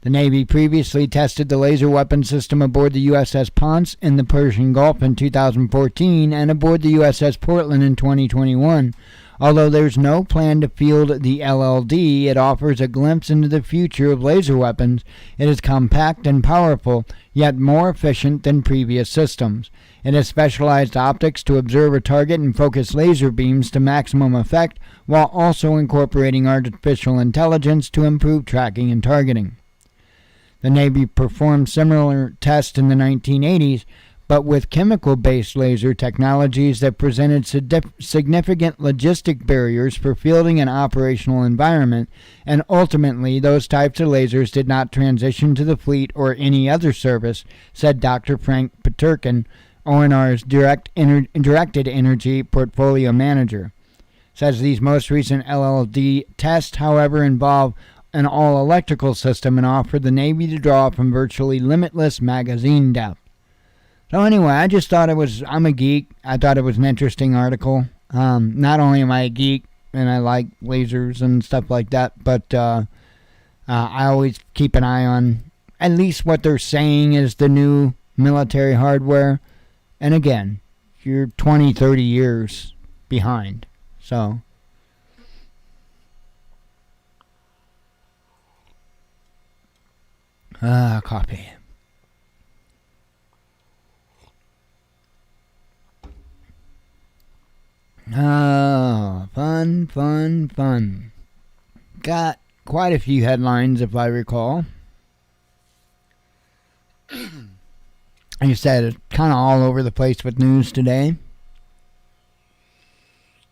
The Navy previously tested the laser weapon system aboard the USS Ponce in the Persian Gulf in 2014 and aboard the USS Portland in 2021, Although there's no plan to field the LLD, it offers a glimpse into the future of laser weapons. It is compact and powerful, yet more efficient than previous systems. It has specialized optics to observe a target and focus laser beams to maximum effect, while also incorporating artificial intelligence to improve tracking and targeting. The Navy performed similar tests in the 1980s, but with chemical-based laser technologies that presented significant logistic barriers for fielding an operational environment, and ultimately those types of lasers did not transition to the fleet or any other service, said Dr. Frank Peterkin, ONR's Directed Energy Portfolio Manager. Says these most recent LLD tests, however, involve an all-electrical system and offer the Navy to draw from virtually limitless magazine depth. So anyway, I just thought I'm a geek. I thought it was an interesting article. Not only am I a geek and I like lasers and stuff like that, but I always keep an eye on at least what they're saying is the new military hardware. And again, you're 20, 30 years behind. So coffee. Oh, fun. Got quite a few headlines, if I recall. Like I said, it's kind of all over the place with news today.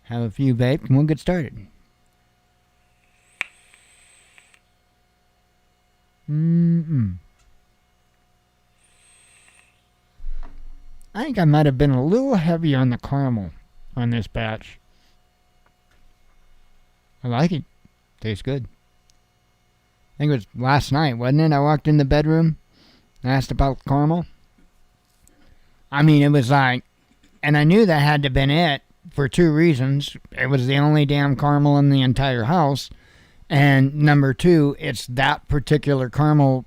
Have a few vape and we'll get started. I think I might have been a little heavy on the caramel on this batch. I like it. Tastes good. I think it was last night, wasn't it? I walked in the bedroom and asked about caramel. I mean, it was like, and I knew that had to have been it for two reasons. It was the only damn caramel in the entire house. And number two, it's that particular caramel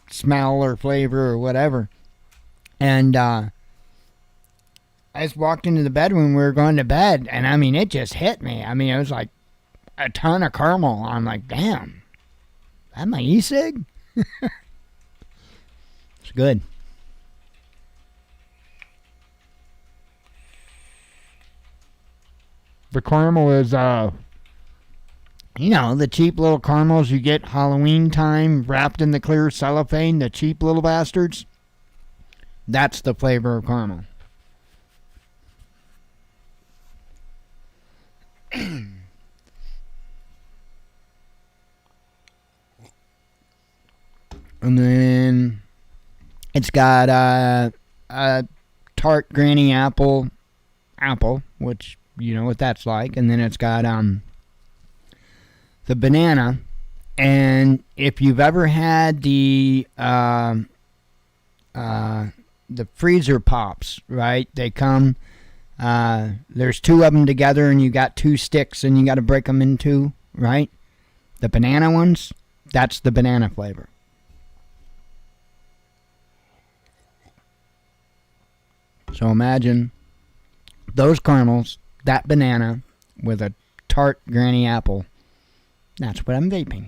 smell or flavor or whatever. And I just walked into the bedroom. We were going to bed. And I mean, it just hit me. I mean, it was like a ton of caramel. I'm like, damn. That my e-cig? It's good. The caramel is, you know, the cheap little caramels you get Halloween time wrapped in the clear cellophane, the cheap little bastards. That's the flavor of caramel. And then it's got a tart granny apple, which you know what that's like. And then it's got the banana. And if you've ever had the freezer pops, right? They come, there's two of them together and you got two sticks and you got to break them in two, right? The banana ones, that's the banana flavor. So imagine those caramels, that banana, with a tart granny apple. That's what I'm vaping.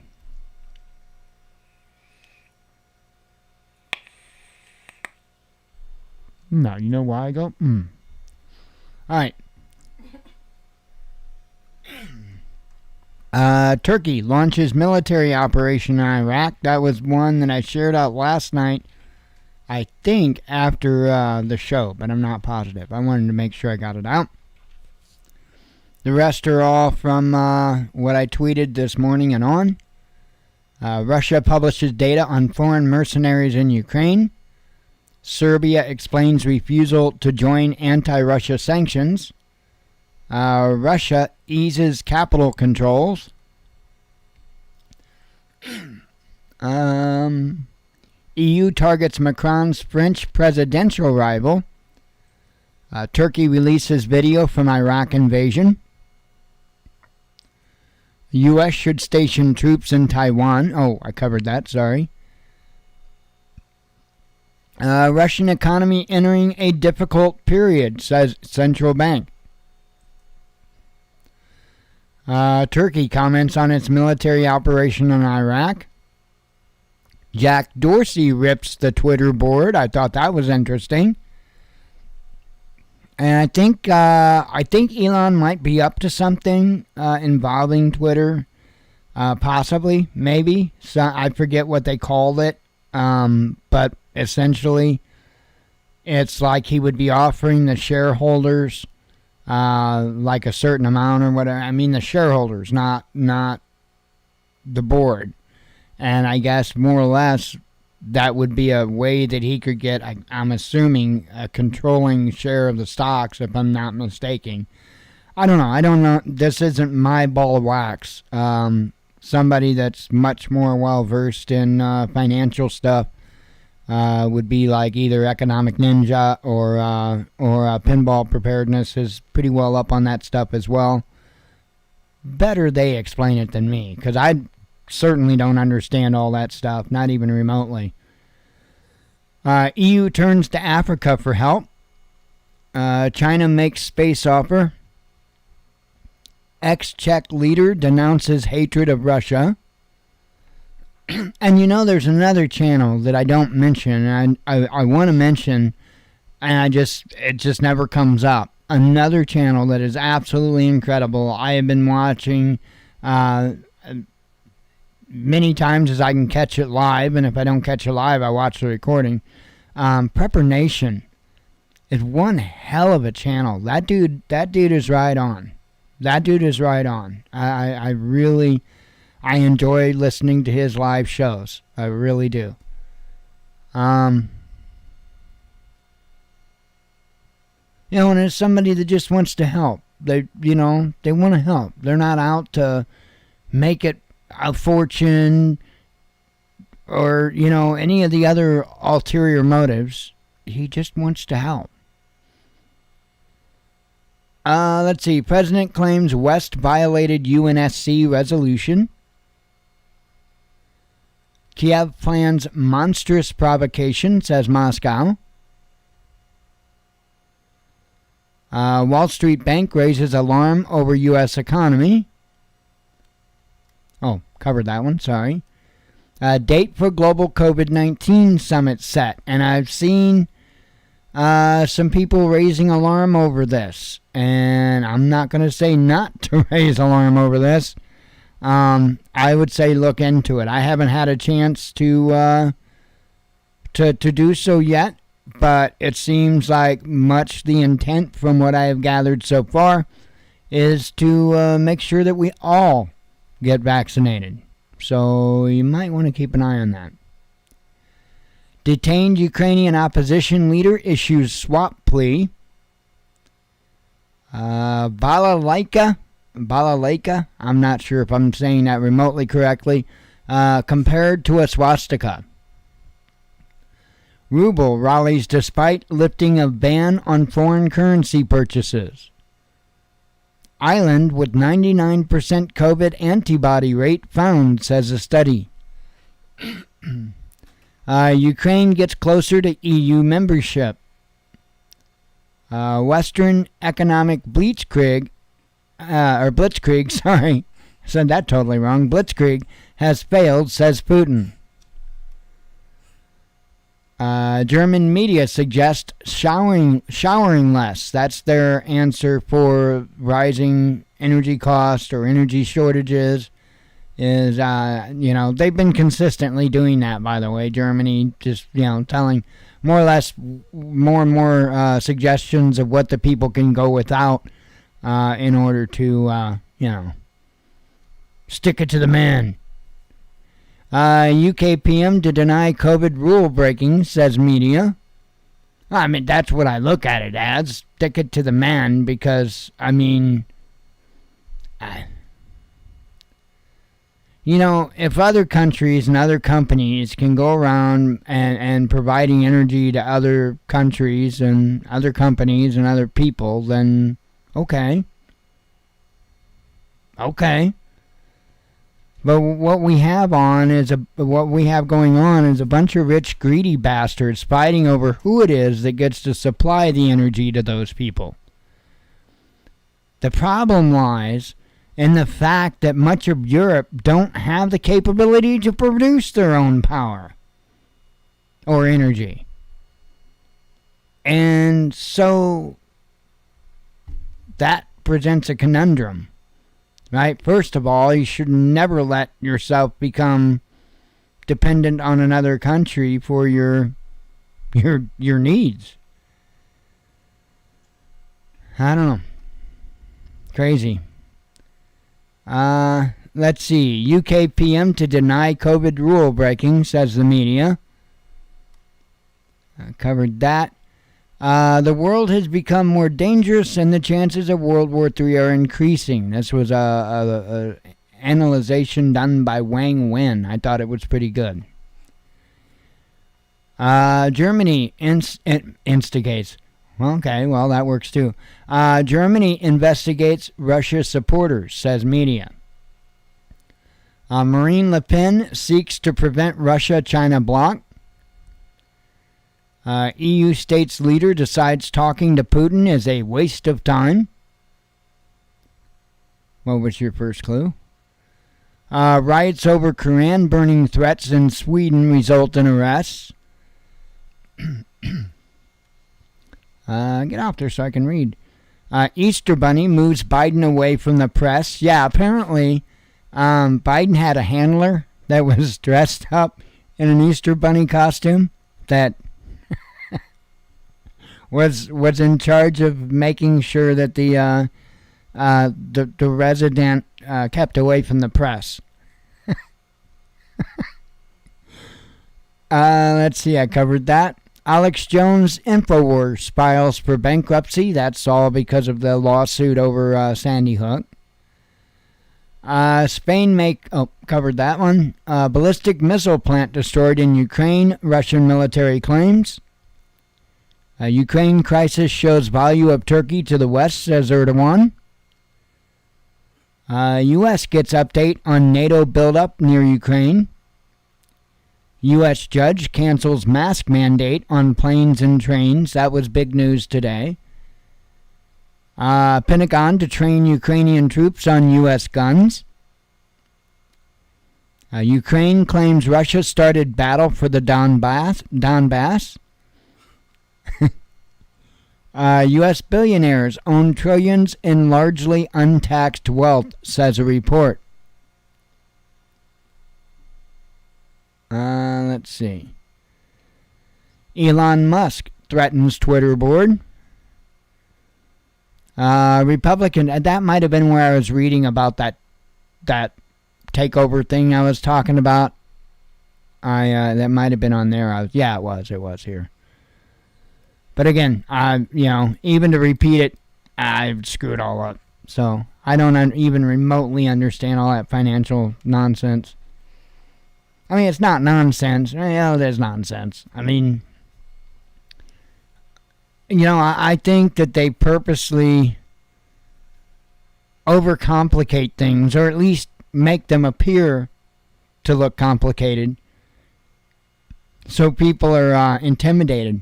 Now you know why I go, Alright. Turkey launches military operation in Iraq. That was one that I shared out last night. I think after the show, but I'm not positive. I wanted to make sure I got it out. The rest are all from what I tweeted this morning and on. Russia publishes data on foreign mercenaries in Ukraine. Serbia explains refusal to join anti-Russia sanctions. Russia eases capital controls. EU targets Macron's French presidential rival. Turkey releases video from Iraq invasion. U.S. should station troops in Taiwan. Oh, I covered that, sorry. Russian economy entering a difficult period, says central bank. Turkey comments on its military operation in Iraq. Jack Dorsey rips the Twitter board. I thought that was interesting. And I think Elon might be up to something involving Twitter. Possibly, maybe. So I forget what they called it. But essentially, it's like he would be offering the shareholders like a certain amount or whatever. I mean the shareholders, not the board. And I guess more or less that would be a way that he could get, I'm assuming, a controlling share of the stocks, if I'm not mistaken. I don't know. This isn't my ball of wax. Somebody that's much more well versed in financial stuff would be like either Economic Ninja or Pinball Preparedness is pretty well up on that stuff as well. Better they explain it than me, because I certainly don't understand all that stuff, not even remotely. EU turns to Africa for help. China makes space offer. Ex-Czech leader denounces hatred of Russia. And there's another channel that I don't mention, and I want to mention, and it just never comes up. Another channel that is absolutely incredible. I have been watching many times as I can catch it live, and if I don't catch it live, I watch the recording. Prepper Nation is one hell of a channel. That dude is right on. That dude is right on. I really enjoy listening to his live shows. I really do. And it's somebody that just wants to help. They want to help. They're not out to make it a fortune or, any of the other ulterior motives. He just wants to help. Let's see. President claims West violated UNSC resolution. Kiev plans monstrous provocation, says Moscow. Wall Street Bank raises alarm over U.S. economy. Oh, covered that one, sorry. Date for global COVID-19 summit set. And I've seen some people raising alarm over this. And I'm not going to say not to raise alarm over this. I would say look into it. I haven't had a chance to do so yet. But it seems like much the intent from what I have gathered so far is to make sure that we all get vaccinated. So you might want to keep an eye on that. Detained Ukrainian opposition leader issues swap plea. Balalaika, I'm not sure if I'm saying that remotely correctly, compared to a swastika. Ruble rallies despite lifting of ban on foreign currency purchases. Island with 99% COVID antibody rate found, says a study. Ukraine gets closer to EU membership. Western economic blitzkrieg, sorry, said that totally wrong. Blitzkrieg has failed, says Putin. German media suggest showering less. That's their answer for rising energy costs or energy shortages. Is they've been consistently doing that, by the way. Germany just telling more or less more and more suggestions of what the people can go without in order to stick it to the man. UK PM to deny COVID rule breaking, says media. I mean, that's what I look at it as. Stick it to the man, because, if other countries and other companies can go around and providing energy to other countries and other companies and other people, then okay. But what we have going on is a bunch of rich, greedy bastards fighting over who it is that gets to supply the energy to those people. The problem lies in the fact that much of Europe don't have the capability to produce their own power or energy. And so that presents a conundrum, right? First of all, you should never let yourself become dependent on another country for your needs. I don't know. Crazy. Let's see. UK PM to deny COVID rule breaking, says the media. I covered that. The world has become more dangerous and the chances of World War III are increasing. This was a analyzation done by Wang Wen. I thought it was pretty good. Germany instigates. Okay, well, that works too. Germany investigates Russia supporters, says media. Marine Le Pen seeks to prevent Russia-China bloc. EU states leader decides talking to Putin is a waste of time. What was your first clue? Riots over Quran burning threats in Sweden result in arrests. Get off there so I can read. Easter Bunny moves Biden away from the press. Yeah, apparently Biden had a handler that was dressed up in an Easter Bunny costume that was in charge of making sure that the resident kept away from the press. Let's see, I covered that. Alex Jones Infowars files for bankruptcy. That's all because of the lawsuit over Sandy Hook. Spain covered that one. Ballistic missile plant destroyed in Ukraine. Russian military claims. Ukraine crisis shows value of Turkey to the West, says Erdogan. U.S. gets update on NATO buildup near Ukraine. U.S. judge cancels mask mandate on planes and trains. That was big news today. Pentagon to train Ukrainian troops on U.S. guns. Ukraine claims Russia started battle for the Donbass. U.S. billionaires own trillions in largely untaxed wealth, says a report. Let's see. Elon Musk threatens Twitter board. Republican, that might have been where I was reading about that takeover thing I was talking about. That might have been on there. It was here. But again, even to repeat it, I've screwed all up. So I don't even remotely understand all that financial nonsense. I mean, it's not nonsense. It is nonsense. I mean, I think that they purposely overcomplicate things, or at least make them appear to look complicated, so people are intimidated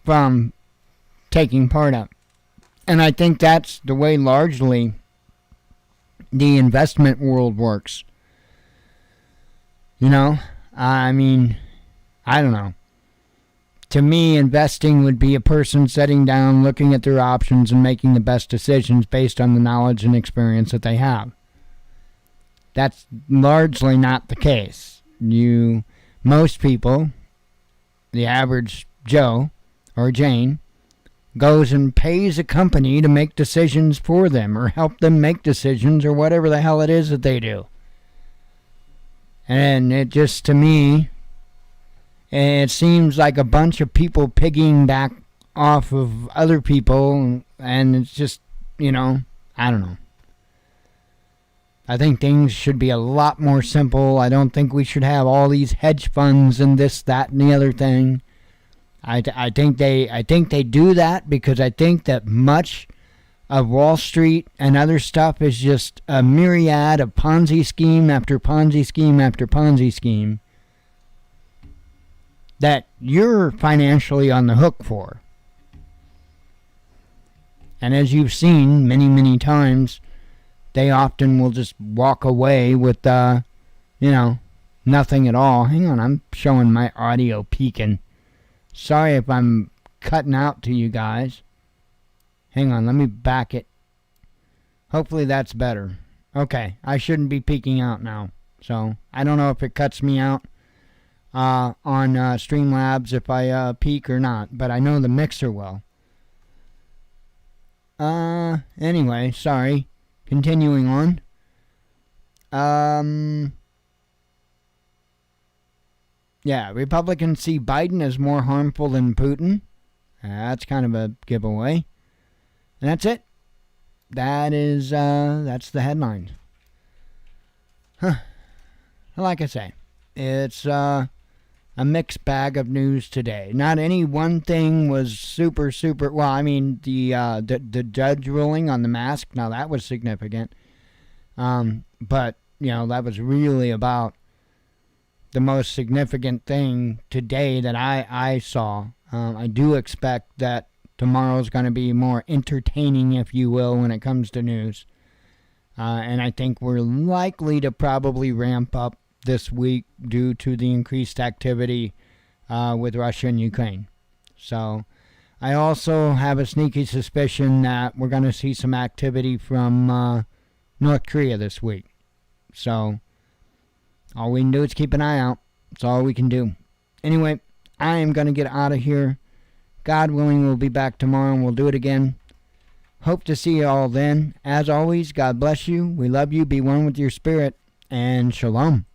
from taking part of. And I think that's the way largely the investment world works. I mean, I don't know. To me, investing would be a person sitting down, looking at their options, and making the best decisions based on the knowledge and experience that they have. That's largely not the case. Most people, the average Joe or Jane, goes and pays a company to make decisions for them or help them make decisions or whatever the hell it is that they do. And it just, to me, it seems like a bunch of people pigging back off of other people, and it's just, I don't know. I think things should be a lot more simple. I don't think we should have all these hedge funds and this, that, and the other thing. I think they do that because I think that much of Wall Street and other stuff is just a myriad of Ponzi scheme after Ponzi scheme after Ponzi scheme that you're financially on the hook for. And as you've seen many, many times, they often will just walk away with, nothing at all. Hang on, I'm showing my audio peaking. Sorry if I'm cutting out to you guys. Hang on, let me back it. Hopefully that's better. Okay, I shouldn't be peeking out now. So, I don't know if it cuts me out on Streamlabs if I peek or not, but I know the mixer will. Anyway, sorry. Continuing on. Yeah, Republicans see Biden as more harmful than Putin. That's kind of a giveaway. And that's it. That's the headline. Huh. Like I say, it's a mixed bag of news today. Not any one thing was super, well, I mean, the judge ruling on the mask, now that was significant. But, that was really about the most significant thing today that I saw. I do expect that tomorrow's going to be more entertaining, if you will, when it comes to news. And I think we're likely to probably ramp up this week due to the increased activity with Russia and Ukraine. So I also have a sneaky suspicion that we're going to see some activity from North Korea this week. So all we can do is keep an eye out. That's all we can do. Anyway, I am going to get out of here. God willing, we'll be back tomorrow and we'll do it again. Hope to see you all then. As always, God bless you. We love you. Be one with your spirit. And shalom.